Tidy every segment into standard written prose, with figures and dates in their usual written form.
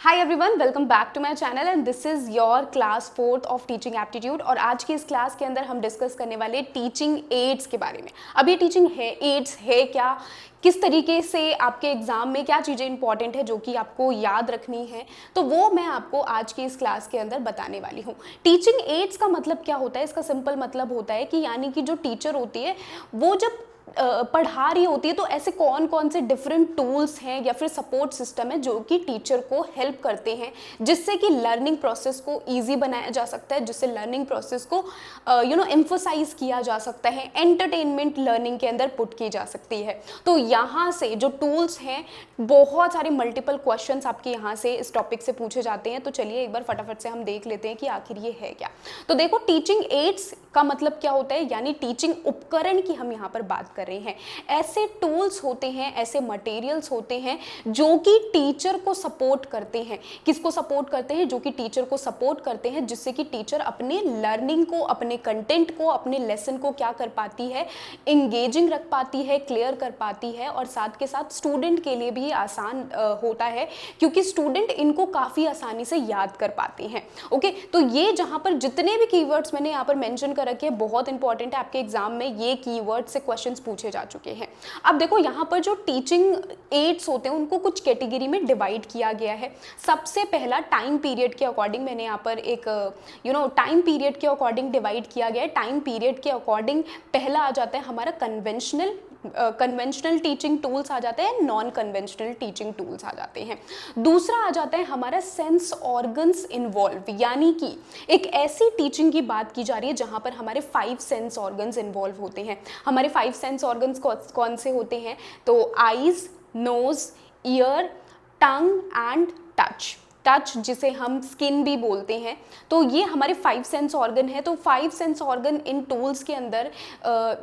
Hi everyone, welcome back to my channel and this is your class 4th of teaching aptitude. और आज की इस class के अंदर हम डिस्कस करने वाले टीचिंग एड्स के बारे में। अब ये टीचिंग एड्स है क्या, किस तरीके से आपके एग्जाम में क्या चीज़ें इंपॉर्टेंट है जो कि आपको याद रखनी है, तो वो मैं आपको आज की इस क्लास के अंदर बताने वाली हूँ। टीचिंग एड्स का मतलब क्या होता है? इसका सिंपल मतलब होता है कि यानी कि जो टीचर होती है वो जब पढ़ा रही होती है तो ऐसे कौन कौन से डिफरेंट टूल्स हैं या फिर सपोर्ट सिस्टम है जो कि टीचर को हेल्प करते हैं, जिससे कि लर्निंग प्रोसेस को इजी बनाया जा सकता है, जिससे लर्निंग प्रोसेस को एम्फोसाइज किया जा सकता है, एंटरटेनमेंट लर्निंग के अंदर पुट की जा सकती है। तो यहाँ से जो टूल्स हैं, बहुत सारे मल्टीपल क्वेश्चंस आपके यहाँ से इस टॉपिक से पूछे जाते हैं। तो चलिए एक बार फटाफट से हम देख लेते हैं कि आखिर ये है क्या। तो देखो, टीचिंग एड्स का मतलब क्या होता है, यानी टीचिंग उपकरण की हम यहाँ पर बात कर रहे हैं। ऐसे टूल्स होते हैं, ऐसे मटेरियल्स होते हैं जो कि टीचर को सपोर्ट करते हैं। किसको सपोर्ट करते हैं? जो कि टीचर को सपोर्ट करते हैं, जिससे कि टीचर अपने लर्निंग को, अपने कंटेंट को, अपने लेसन को क्या कर पाती है, इंगेजिंग रख पाती है, क्लियर कर पाती है। और साथ के साथ स्टूडेंट के लिए भी आसान होता है, क्योंकि स्टूडेंट इनको काफ़ी आसानी से याद कर पाते हैं। ओके, तो ये जहाँ पर जितने भी कीवर्ड्स मैंने यहाँ पर मेंशन कर रखे हैं, बहुत इंपॉर्टेंट है। आपके एग्जाम में ये कीवर्ड से क्वेश्चंस पूछे जा चुके हैं। अब देखो, यहाँ पर जो टीचिंग एड्स होते हैं उनको कुछ कैटेगरी में डिवाइड किया गया है। सबसे पहला टाइम पीरियड के अकॉर्डिंग मैंने यहाँ पर एक टाइम पीरियड के अकॉर्डिंग डिवाइड किया गया है। टाइम पीरियड के अकॉर्डिंग पहला आ जाता है हमारा कन्वेंशनल टीचिंग टूल्स आ जाते हैं, नॉन कन्वेंशनल टीचिंग टूल्स आ जाते हैं। दूसरा आ जाता है हमारा सेंस ऑर्गन्स इन्वॉल्व, यानी कि एक ऐसी टीचिंग की बात की जा रही है जहां पर हमारे 5 सेंस ऑर्गन्स इन्वॉल्व होते हैं। हमारे 5 सेंस ऑर्गन्स कौन से होते हैं? तो eyes, nose, ear, tongue and touch, जिसे हम स्किन भी बोलते हैं। तो ये हमारे 5 सेंस ऑर्गन है। तो 5 सेंस ऑर्गन इन टूल्स के अंदर,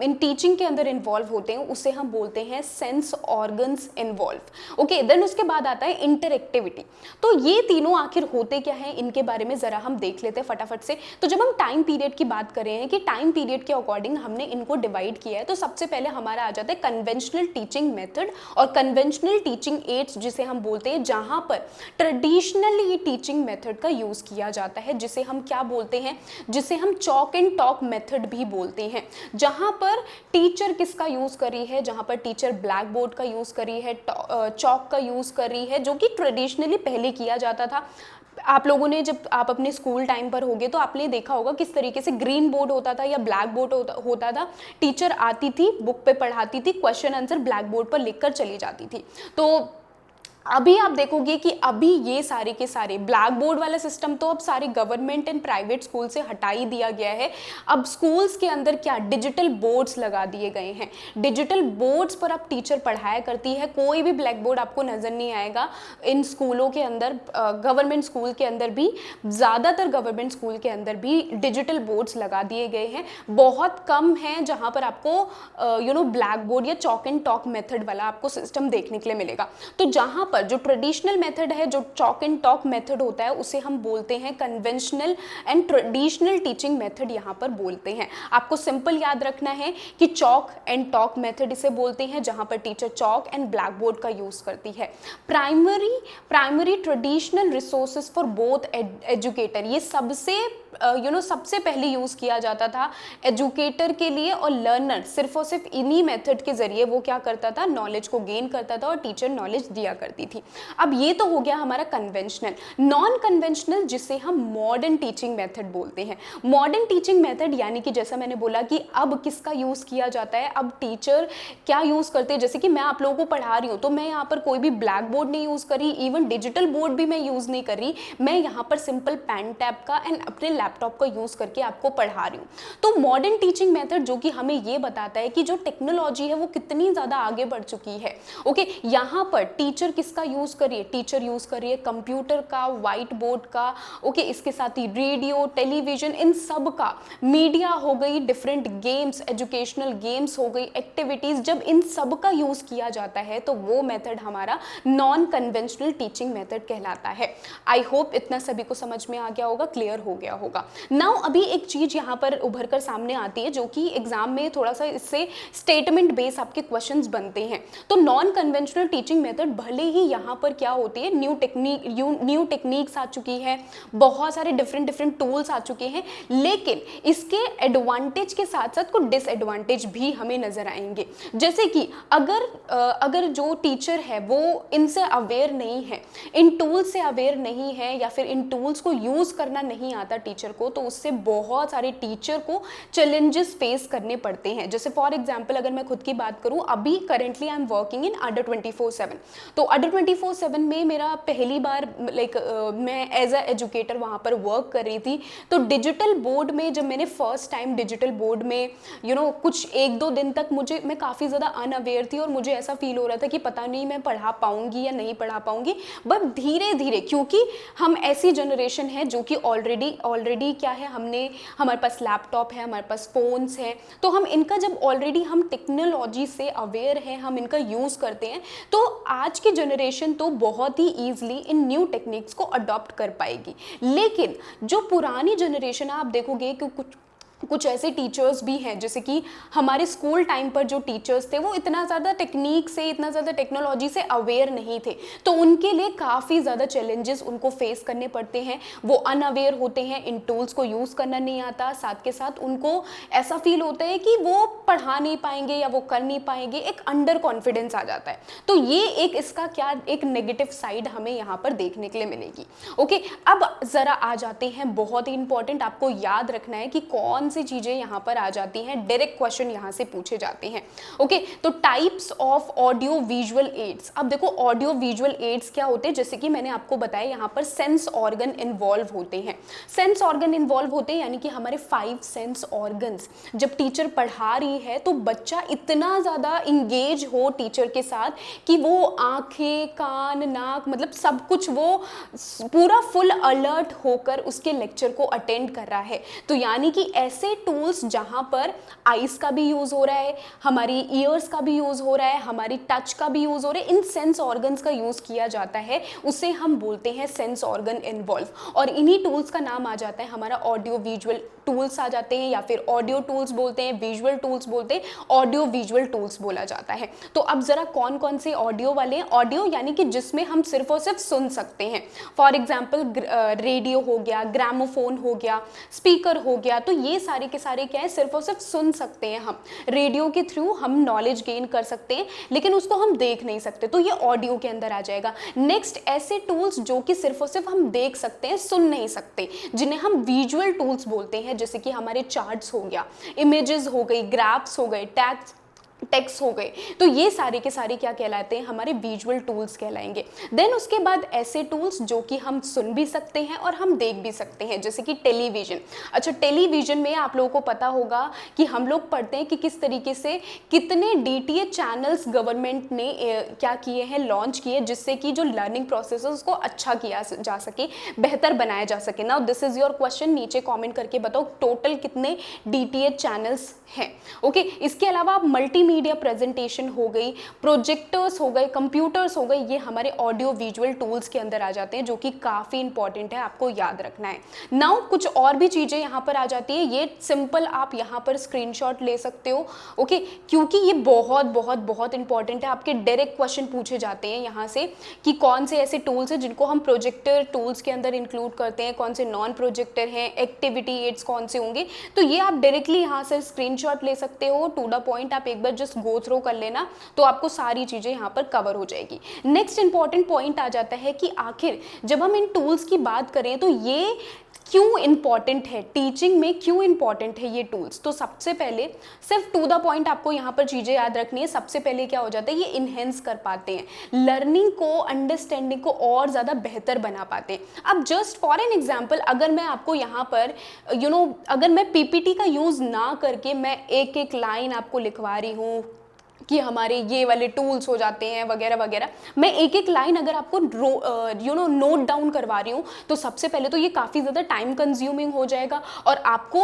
इन टीचिंग के अंदर इन्वॉल्व होते हैं, उसे हम बोलते हैं sense organs involve. Okay, then उसके बाद आता है इंटरएक्टिविटी। तो ये तीनों आखिर होते क्या हैं, इनके बारे में ज़रा हम देख लेते हैं फटाफट से। तो जब हम टाइम पीरियड की बात कर रहे हैं कि टाइम पीरियड के अकॉर्डिंग हमने इनको डिवाइड किया है, तो सबसे पहले हमारा आ जाता है कन्वेंशनल टीचिंग मेथड और कन्वेंशनल टीचिंग एड्स, जिसे हम बोलते हैं, जहाँ पर ट्रेडिशनल ये टीचिंग मेथड का यूज किया जाता है, जिसे हम क्या बोलते हैं, जिसे हम चॉक एंड टॉक मेथड भी बोलते हैं। जहां पर टीचर किसका यूज कर रही है? जहां पर टीचर ब्लैक बोर्ड का यूज कर रही है, चॉक का यूज कर रही है, जो कि ट्रेडिशनली पहले किया जाता था। आप लोगों ने, जब आप अपने स्कूल टाइम पर होगे तो आपने देखा होगा किस तरीके से ग्रीन बोर्ड होता था या ब्लैक बोर्ड होता था। टीचर आती थी, बुक पे पढ़ाती थी, क्वेश्चन आंसर ब्लैक बोर्ड पर लिखकर चली जाती थी। तो अभी आप देखोगे कि अभी ये सारे के सारे ब्लैक बोर्ड वाला सिस्टम तो अब सारे गवर्नमेंट एंड प्राइवेट स्कूल से हटा ही दिया गया है। अब स्कूल्स के अंदर क्या, डिजिटल बोर्ड्स लगा दिए गए हैं। डिजिटल बोर्ड्स पर अब टीचर पढ़ाया करती है। कोई भी ब्लैक बोर्ड आपको नजर नहीं आएगा इन स्कूलों के अंदर। गवर्नमेंट स्कूल के अंदर भी, ज़्यादातर गवर्नमेंट स्कूल के अंदर भी डिजिटल बोर्ड्स लगा दिए गए हैं। बहुत कम हैं जहाँ पर आपको ब्लैक बोर्ड या चॉक एंड टॉक मेथड वाला आपको सिस्टम देखने के लिए मिलेगा। तो जहाँ पर जो ट्रेडिशनल मेथड है, जो चॉक एंड टॉक मेथड होता है, उसे हम बोलते हैं conventional and traditional teaching method यहाँ पर बोलते हैं। आपको सिंपल याद रखना है कि चॉक एंड टॉक मेथड इसे बोलते हैं, जहाँ पर teacher chalk and black board का यूज करती है। Primary traditional resources for both educator, ये सबसे पहले यूज किया जाता था एजुकेटर के लिए, और लर्नर सिर्फ और सिर्फ इन्हीं मेथड के जरिए वो क्या करता था, नॉलेज को गेन करता था और टीचर नॉलेज दिया करती थी। अब ये तो हो गया हमारा कन्वेंशनल। नॉन कन्वेंशनल, जिसे हम मॉडर्न टीचिंग मेथड बोलते हैं। मॉडर्न टीचिंग मेथड यानी कि जैसा मैंने बोला कि अब किसका यूज किया जाता है, अब टीचर क्या यूज करते हैं। जैसे कि मैं आप लोगों को पढ़ा रही हूँ तो मैं यहाँ पर कोई भी ब्लैक बोर्ड नहीं यूज कर रही, इवन डिजिटल बोर्ड भी मैं यूज नहीं कर रही। मैं यहाँ पर सिंपल पेन टैब का एंड अपने लैपटॉप का यूज करके आपको पढ़ा रही हूँ। तो मॉडर्न टीचिंग मेथड जो कि हमें ये बताता है कि जो टेक्नोलॉजी है वो कितनी ज्यादा आगे बढ़ चुकी है। ओके, यहाँ पर टीचर किसका यूज करिए, टीचर यूज करिए कंप्यूटर का, व्हाइट बोर्ड का। ओके, इसके साथ ही रेडियो, टेलीविजन, इन सब का, मीडिया हो गई, डिफरेंट गेम्स, एजुकेशनल गेम्स हो गई, एक्टिविटीज, जब इन सब का यूज किया जाता है तो वो मेथड हमारा नॉन कन्वेंशनल टीचिंग मेथड कहलाता है। आई होप इतना सभी को समझ में आ गया होगा, क्लियर हो गया होगा। होगा। नाउ अभी एक चीज़ यहाँ पर उभर कर सामने आती है जो कि एग्जाम में थोड़ा सा इससे स्टेटमेंट बेस आपके क्वेश्चंस बनते हैं। तो नॉन कन्वेंशनल टीचिंग मेथड भले ही यहाँ पर क्या होती है, न्यू टेक्निक्स आ चुकी है, बहुत सारे डिफरेंट टूल्स आ चुके हैं, लेकिन इसके एडवांटेज के साथ साथ कुछ डिसएडवांटेज भी हमें नजर आएंगे। जैसे कि अगर जो टीचर है वो इनसे अवेयर नहीं है, इन टूल्स से अवेयर नहीं है, या फिर इन टूल्स को यूज करना नहीं आता टीचर को, तो उससे बहुत सारे टीचर को चैलेंजेस फेस करने पड़ते हैं। जैसे फॉर एग्जांपल अगर मैं खुद की बात करूं, अभी currently I am working in अडर 24/7। तो अडर 24/7 में मेरा पहली बार मैं एज अ एजुकेटर वहां पर वर्क कर रही थी। तो डिजिटल बोर्ड में जब मैंने फर्स्ट टाइम डिजिटल बोर्ड में कुछ 1-2 दिन तक मैं काफ़ी ज़्यादा अनअवेयर थी और मुझे ऐसा फील हो रहा था कि पता नहीं मैं पढ़ा पाऊंगी या नहीं पढ़ा पाऊंगी। बट धीरे धीरे, क्योंकि हम ऐसी जनरेशन है जो कि ऑलरेडी क्या है, हमारे पास लैपटॉप है, हमारे पास फ़ोन्स हैं, तो हम इनका जब ऑलरेडी हम टेक्नोलॉजी से अवेयर हैं, हम इनका यूज़ करते हैं, तो आज की जनरेशन तो बहुत ही ईजिली इन न्यू टेक्निक्स को अडॉप्ट कर पाएगी। लेकिन जो पुरानी जनरेशन आप देखोगे कि कुछ ऐसे टीचर्स भी हैं, जैसे कि हमारे स्कूल टाइम पर जो टीचर्स थे वो इतना ज़्यादा टेक्निक से, इतना ज़्यादा टेक्नोलॉजी से अवेयर नहीं थे, तो उनके लिए काफ़ी ज़्यादा चैलेंजेस उनको फेस करने पड़ते हैं। वो अनअवेयर होते हैं, इन टूल्स को यूज़ करना नहीं आता, साथ के साथ उनको ऐसा फील होता है कि वो पढ़ा नहीं पाएंगे या वो कर नहीं पाएंगे, एक अंडर कॉन्फिडेंस आ जाता है। तो ये एक नेगेटिव साइड हमें यहाँ पर देखने के लिए मिलेगी। ओके, अब ज़रा आ जाते हैं, बहुत ही इंपॉर्टेंट आपको याद रखना है कि कौन सी चीजें यहां पर आ जाती हैं, डायरेक्ट क्वेश्चन यहां से पूछे जाते हैं। ओके, तो types of audio visual aids. अब देखो ऑडियो विजुअल एड्स क्या होते हैं, जैसे कि मैंने आपको बताया यहां पर सेंस ऑर्गन इन्वॉल्व होते हैं। सेंस ऑर्गन इन्वॉल्व होते हैं यानी कि हमारे 5 सेंस ऑर्गन्स। जब टीचर पढ़ा रही है तो बच्चा इतना ज्यादा इंगेज हो टीचर के साथ कि वो आंखें, कान, नाक, मतलब सब कुछ वो पूरा फुल अलर्ट होकर उसके लेक्चर को अटेंड कर रहा है। तो यानी कि ऐसे टूल्स जहां पर आईज का भी यूज हो रहा है, हमारी ईयर्स का भी यूज हो रहा है, हमारी टच का भी यूज हो रहा है, इन सेंस ऑर्गन्स का यूज किया जाता है, उसे हम बोलते हैं सेंस ऑर्गन इन्वॉल्व। और इन्हीं टूल्स का नाम आ जाता है हमारा ऑडियो विजुअल टूल्स आ जाते हैं, या फिर ऑडियो टूल्स बोलते हैं, विजुअल टूल्स बोलते हैं, ऑडियो विजुअल टूल्स बोला जाता है। तो अब जरा कौन कौन से ऑडियो वाले हैं? ऑडियो यानी कि जिसमें हम सिर्फ और सिर्फ सुन सकते हैं। फॉर एग्जाम्पल रेडियो हो गया, ग्रामोफोन हो गया, स्पीकर हो गया, तो ये सारे के सारे क्या है, सिर्फ और सिर्फ सुन सकते हैं हम। रेडियो के थ्रू हम नॉलेज गेन कर सकते हैं, लेकिन उसको हम देख नहीं सकते, तो ये ऑडियो के अंदर आ जाएगा। नेक्स्ट, ऐसे टूल्स जो कि सिर्फ और सिर्फ हम देख सकते हैं, सुन नहीं सकते, जिन्हें हम विजुअल टूल्स बोलते हैं, जैसे कि हमारे चार्ट्स हो गया, इमेजेस हो गई, ग्राफ्स हो गए, टेक्स्ट हो गए, तो ये सारे के सारे क्या कहलाते हैं, हमारे विजुअल टूल्स कहलाएंगे। देन उसके बाद ऐसे टूल्स जो कि हम सुन भी सकते हैं और हम देख भी सकते हैं, जैसे कि टेलीविजन। अच्छा, टेलीविजन में आप लोगों को पता होगा कि हम लोग पढ़ते हैं कि किस तरीके से कितने डीटीएच चैनल्स गवर्नमेंट ने क्या किए हैं, लॉन्च किए, जिससे कि जो लर्निंग प्रोसेस है उसको अच्छा किया जा सके, बेहतर बनाया जा सके। Now this is your question, नीचे कॉमेंट करके बताओ टोटल कितने डीटीएच चैनल्स हैं। ओके, इसके अलावा आप मल्टीमीडिया प्रेजेंटेशन हो गई, प्रोजेक्टर्स हो गए, कंप्यूटर्स हो गए, ये हमारे ऑडियो विजुअल टूल्स के अंदर आ जाते हैं, जो कि काफ़ी इंपॉर्टेंट है, आपको याद रखना है। नाउ कुछ और भी चीज़ें यहाँ पर आ जाती है, ये सिंपल आप यहाँ पर स्क्रीनशॉट ले सकते हो। ओके, क्योंकि ये बहुत बहुत बहुत इंपॉर्टेंट है, आपके डायरेक्ट क्वेश्चन पूछे जाते हैं यहाँ से कि कौन से ऐसे टूल्स हैं जिनको हम प्रोजेक्टर टूल्स के अंदर इंक्लूड करते हैं, कौन से नॉन प्रोजेक्टर हैं, एक्टिविटी एड्स कौन से होंगे, तो ये आप डायरेक्टली यहाँ से स्क्रीनशॉट ले सकते हो। टू द पॉइंट आप एक बार जस्ट गो थ्रू कर लेना, तो आपको सारी चीजें यहाँ पर कवर हो जाएगी। नेक्स्ट इंपॉर्टेंट पॉइंट आ जाता है कि आखिर जब हम इन टूल्स की बात करें तो ये क्यों इंपॉर्टेंट है, टीचिंग में क्यों इंपॉर्टेंट है ये टूल्स। तो सबसे पहले सिर्फ टू द पॉइंट आपको यहाँ पर चीजें याद रखनी है। सबसे पहले क्या हो जाता है, ये इनहेंस कर पाते हैं लर्निंग को, अंडरस्टैंडिंग को और ज़्यादा बेहतर बना पाते हैं। अब जस्ट फॉर एन एग्जाम्पल, अगर मैं आपको यहाँ पर अगर मैं पीपीटी का यूज़ ना करके मैं एक एक लाइन आपको लिखवा रही हूँ कि हमारे ये वाले टूल्स हो जाते हैं वगैरह वगैरह, मैं एक एक लाइन अगर आपको नोट डाउन करवा रही हूँ, तो सबसे पहले तो ये काफ़ी ज़्यादा टाइम कंज्यूमिंग हो जाएगा और आपको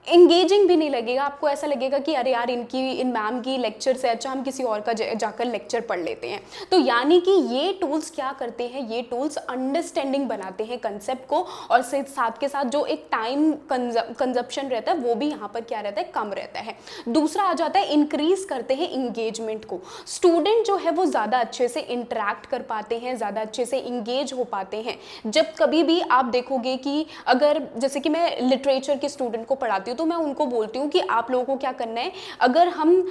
एंगेजिंग भी नहीं लगेगा, आपको ऐसा लगेगा कि अरे यार इन मैम की लेक्चर से अच्छा हम किसी और का जाकर लेक्चर पढ़ लेते हैं। तो यानी कि ये टूल्स क्या करते हैं, ये टूल्स अंडरस्टैंडिंग बनाते हैं कंसेप्ट को, और साथ के साथ जो एक टाइम कंजप्शन रहता है वो भी यहाँ पर क्या रहता है, कम रहता है। दूसरा आ जाता है इंक्रीज करते हैं इंगेजमेंट को। स्टूडेंट जो है वो ज़्यादा अच्छे से इंटरेक्ट कर पाते हैं, ज़्यादा अच्छे से इंगेज हो पाते हैं। जब कभी भी आप देखोगे कि अगर जैसे कि मैं लिटरेचर के स्टूडेंट को पढ़ाती हूँ तो मैं उनको बोलती हूँ कि आप लोगों को क्या करना है, अगर हम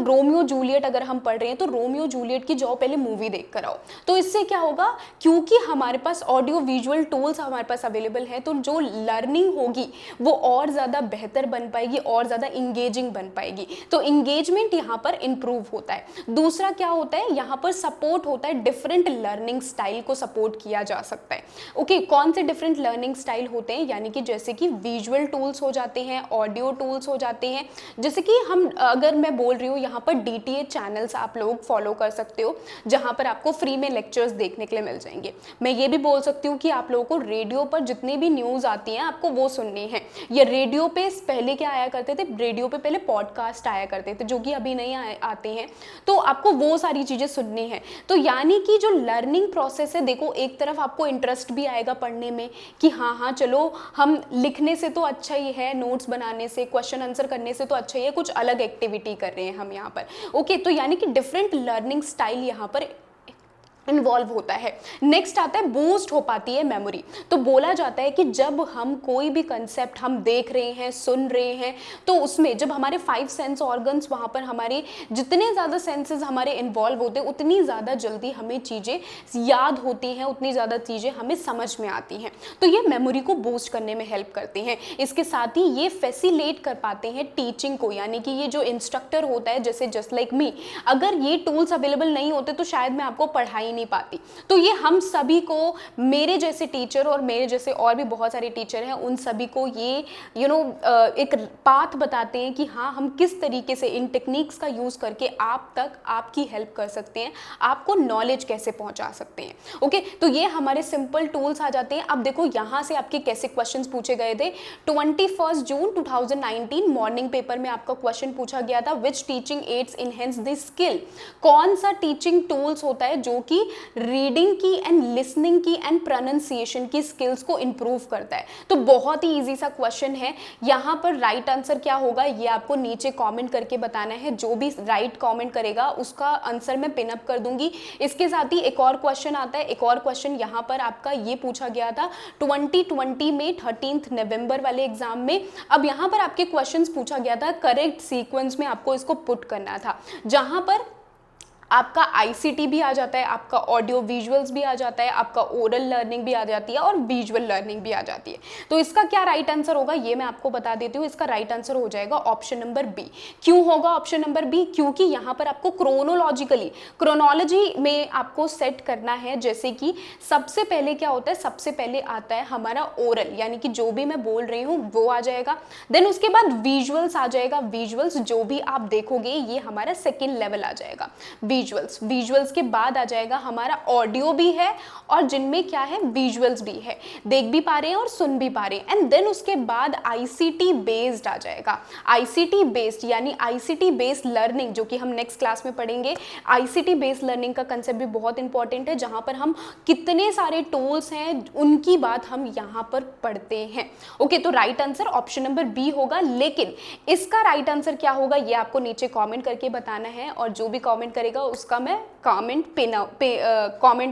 रोमियो जूलियट अगर हम पढ़ रहे हैं तो रोमियो जूलियट की जाओ पहले मूवी देख कर आओ। तो इससे क्या होगा, क्योंकि हमारे पास ऑडियो विजुअल टूल्स हमारे पास अवेलेबल है, तो जो लर्निंग होगी वो और ज़्यादा बेहतर बन पाएगी और ज़्यादा इंगेजिंग बन पाएगी। तो इंगेजमेंट यहाँ पर इंप्रूव होता है। दूसरा क्या होता है, यहाँ पर सपोर्ट होता है, डिफरेंट लर्निंग स्टाइल को सपोर्ट किया जा सकता है। ओके, कौन से डिफरेंट लर्निंग स्टाइल होते हैं, यानी कि जैसे कि विजुअल टूल्स हो जाते हैं, ऑडियो टूल्स हो जाते हैं। जैसे कि हम अगर मैं बोल रही हूँ यहाँ पर DTH चैनल्स आप लोग फॉलो कर सकते हो, जहाँ पर आपको फ्री में लेक्चर्स देखने के लिए मिल जाएंगे। मैं ये भी बोल सकती हूँ कि आप लोगों को रेडियो पर जितनी भी न्यूज़ आती हैं आपको वो सुननी है। ये रेडियो पे पहले क्या आया करते थे, रेडियो पे पहले पॉडकास्ट आया करते थे जो कि अभी नहीं आते हैं, तो आपको वो सारी चीज़ें सुननी है। तो यानी कि जो लर्निंग प्रोसेस है, देखो एक तरफ आपको इंटरेस्ट भी आएगा पढ़ने में कि हाँ चलो हम लिखने से तो अच्छा ही है, नोट्स बनाने से, क्वेश्चन आंसर करने से तो अच्छा ही है, कुछ अलग एक्टिविटी कर रहे हैं हम यहाँ पर। ओके, तो यानी कि डिफरेंट लर्निंग स्टाइल यहाँ पर इन्वॉल्व होता है। नेक्स्ट आता है बूस्ट हो पाती है मेमोरी। तो बोला जाता है कि जब हम कोई भी कंसेप्ट हम देख रहे हैं, सुन रहे हैं, तो उसमें जब हमारे 5 सेंस ऑर्गन्स वहाँ पर हमारे जितने ज़्यादा सेंसेस हमारे इन्वॉल्व होते हैं उतनी ज़्यादा जल्दी हमें चीज़ें याद होती हैं, उतनी ज़्यादा चीज़ें हमें समझ में आती हैं। तो ये मेमोरी को बूस्ट करने में हेल्प करते हैं। इसके साथ ही ये फैसिलिटेट कर पाते हैं टीचिंग को, यानी कि ये जो इंस्ट्रक्टर होता है, जैसे जस्ट लाइक मी, अगर ये टूल्स अवेलेबल नहीं होते तो शायद मैं आपको पढ़ाई नहीं पाती। तो ये हम सभी को, मेरे जैसे टीचर और मेरे जैसे और भी बहुत सारे टीचर हैं, उन सभी को ये एक पाथ बताते हैं कि हाँ हम किस तरीके से इन टेक्निक्स का यूज करके आप तक आपकी हेल्प कर सकते हैं, आपको नॉलेज कैसे पहुंचा सकते हैं। ओके, तो ये हमारे सिंपल टूल्स आ जाते हैं। अब देखो यहाँ से आपके कैसे क्वेश्चंस पूछे गए थे। 21 जून 2019 मॉर्निंग पेपर में आपका क्वेश्चन पूछा गया था, which teaching aids enhance this skill. कौन सा टीचिंग टूल्स होता है जो कि रीडिंग की एंड लिसनिंग की एंड प्रोनाउंसिएशन की स्किल्स को इंप्रूव करता है। तो बहुत ही इजी सा क्वेश्चन है। यहाँ पर राइट आंसर क्या होगा ये आपको नीचे कमेंट करके बताना है। जो भी राइट कमेंट करेगा उसका आंसर मैं पिन अप कर दूंगी। इसके साथ ही एक और क्वेश्चन आता है। एक और क्वेश्चन यहाँ पर आपका ये पूछा गया था 2020 में 13 नवंबर वाले एग्जाम में। अब यहाँ पर आपके क्वेश्चंस पूछा गया था, करेक्ट सीक्वेंस में आपको इसको पुट करना था, जहां पर आपका ICT भी आ जाता है, आपका ऑडियो विजुअल्स भी आ जाता है, आपका ओरल लर्निंग भी आ जाती है और विजुअल लर्निंग भी आ जाती है। तो इसका क्या राइट आंसर होगा ये मैं आपको बता देती हूँ। इसका राइट आंसर हो जाएगा ऑप्शन नंबर बी। क्यों होगा ऑप्शन नंबर बी? क्योंकि यहाँ पर आपको क्रोनोलॉजी में आपको सेट करना है। जैसे कि सबसे पहले क्या होता है, सबसे पहले आता है हमारा ओरल, यानी कि जो भी मैं बोल रही हूँ वो आ जाएगा। देन उसके बाद विजुअल्स आ जाएगा। विजुअल्स जो भी आप देखोगे ये हमारा सेकेंड लेवल आ जाएगा। विजुअल्स के बाद आ जाएगा हमारा ऑडियो भी है और जिनमें क्या है विजुअल्स भी है, देख भी पा रहे हैं और सुन भी पा रहे हैं। एंड देन उसके बाद ICT बेस्ड आ जाएगा। ICT बेस्ड यानी ICT बेस्ड लर्निंग जो कि हम नेक्स्ट क्लास में पढ़ेंगे। ICT बेस्ड लर्निंग का कंसेप्ट भी बहुत इंपॉर्टेंट है, जहां पर हम कितने सारे टूल्स हैं उनकी बात हम यहां पर पढ़ते हैं। ओके, तो right answer option number B होगा। लेकिन इसका राइट आंसर क्या होगा ये आपको नीचे कमेंट करके बताना है, और जो भी कमेंट करेगा उसका मैं कमेंट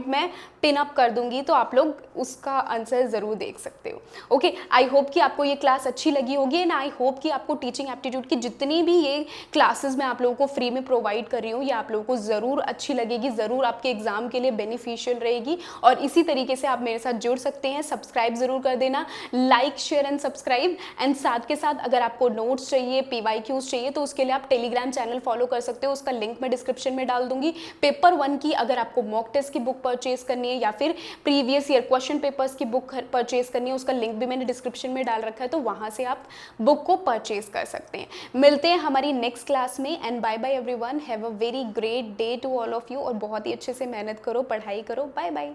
में पिन अप कर दूंगी, तो आप लोग उसका आंसर जरूर देख सकते हो। ओके, आई होप कि आपको ये क्लास अच्छी लगी होगी एंड आई होप कि आपको टीचिंग एप्टीट्यूड की जितनी भी ये क्लासेस मैं आप लोगों को फ्री में प्रोवाइड कर रही हूँ ये आप लोगों को ज़रूर अच्छी लगेगी, ज़रूर आपके एग्जाम के लिए बेनिफिशियल रहेगी। और इसी तरीके से आप मेरे साथ जुड़ सकते हैं। सब्सक्राइब ज़रूर कर देना, like share and subscribe. And साथ के साथ अगर आपको नोट्स चाहिए, PYQs चाहिए, तो उसके लिए आप टेलीग्राम चैनल फॉलो कर सकते हो, उसका लिंक मैं डिस्क्रिप्शन में डाल दूंगी। पेपर 1 की अगर आपको मॉक टेस्ट की बुक परचेज करनी है या फिर प्रीवियस ईयर क्वेश्चन पेपर्स की बुक परचेज करनी है, उसका लिंक भी मैंने डिस्क्रिप्शन में डाल रखा है, तो वहां से आप बुक को परचेज कर सकते हैं। मिलते हैं हमारी नेक्स्ट क्लास में and bye bye everyone. Have a very great day to all of you. और बहुत ही अच्छे से मेहनत करो, पढ़ाई करो। Bye bye.